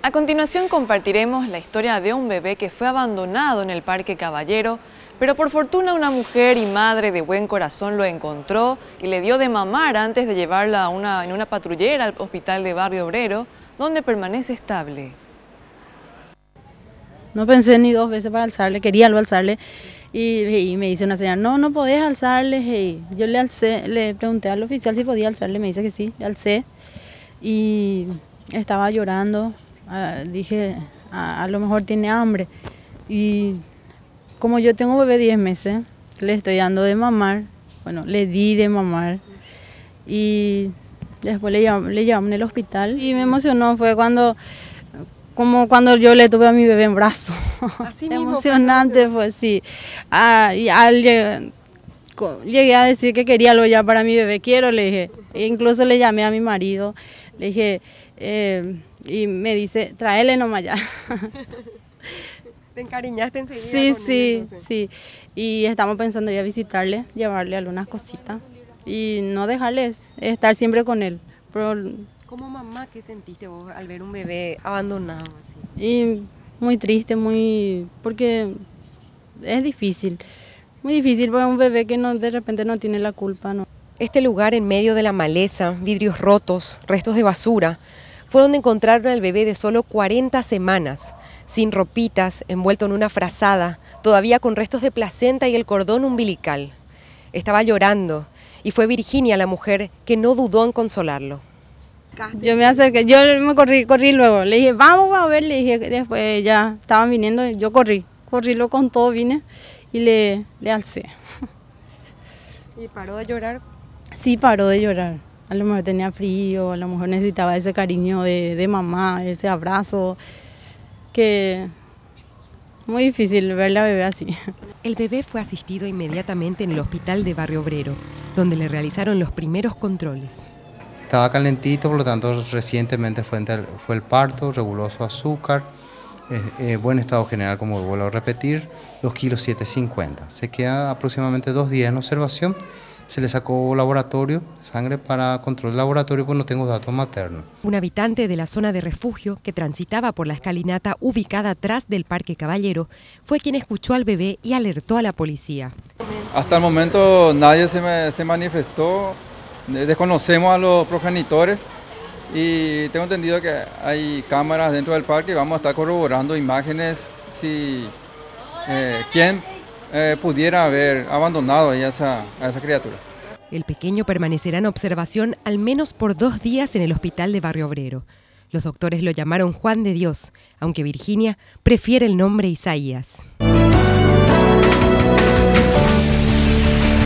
A continuación compartiremos la historia de un bebé que fue abandonado en el Parque Caballero, pero por fortuna una mujer y madre de buen corazón lo encontró y le dio de mamar antes de llevarla en una patrullera al hospital de Barrio Obrero, donde permanece estable. No pensé ni dos veces para alzarle, quería alzarle y me dice una señora, no podés alzarle. Y yo le alcé, le pregunté al oficial si podía alzarle, me dice que sí, le alcé y estaba llorando. Dije, a lo mejor tiene hambre. Y como yo tengo bebé 10 meses, le estoy dando de mamar, bueno, le di de mamar y después le llevamos en el hospital y me emocionó, fue como cuando yo le tuve a mi bebé en brazo. Así mismo, emocionante fue, sí. Llegué a decir que quería algo ya para mi bebé, quiero, le dije. E incluso le llamé a mi marido, le dije, y me dice, tráele nomás ya. ¿Te encariñaste enseguida con él, sí. Y estamos pensando ir a visitarle, llevarle algunas cositas y no dejarles, estar siempre con él. Pero, como mamá, ¿qué sentiste vos al ver un bebé abandonado así? Y muy triste, porque es difícil, muy difícil para un bebé que de repente no tiene la culpa, ¿no? Este lugar en medio de la maleza, vidrios rotos, restos de basura, fue donde encontraron al bebé de solo 40 semanas, sin ropitas, envuelto en una frazada, todavía con restos de placenta y el cordón umbilical. Estaba llorando y fue Virginia la mujer que no dudó en consolarlo. Yo me acerqué, yo me corrí luego, le dije, vamos a ver, le dije, después ya estaban viniendo, yo corrí lo con todo, vine y le alcé. ¿Y paró de llorar? Sí, paró de llorar. A lo mejor tenía frío, a lo mejor necesitaba ese cariño de mamá, ese abrazo, que muy difícil verle a bebé así. El bebé fue asistido inmediatamente en el hospital de Barrio Obrero, donde le realizaron los primeros controles. Estaba calentito, por lo tanto recientemente fue el parto, reguló su azúcar, buen estado general, como vuelvo a repetir, 2,750 kilos. Se queda aproximadamente 2 días en observación. Se le sacó laboratorio, sangre para control de laboratorio, pues no tengo datos maternos. Un habitante de la zona de refugio que transitaba por la escalinata ubicada atrás del Parque Caballero fue quien escuchó al bebé y alertó a la policía. Hasta el momento nadie se manifestó, desconocemos a los progenitores y tengo entendido que hay cámaras dentro del parque y vamos a estar corroborando imágenes si quién pudiera haber abandonado a esa criatura. El pequeño permanecerá en observación al menos por 2 días en el hospital de Barrio Obrero. Los doctores lo llamaron Juan de Dios, aunque Virginia prefiere el nombre Isaías.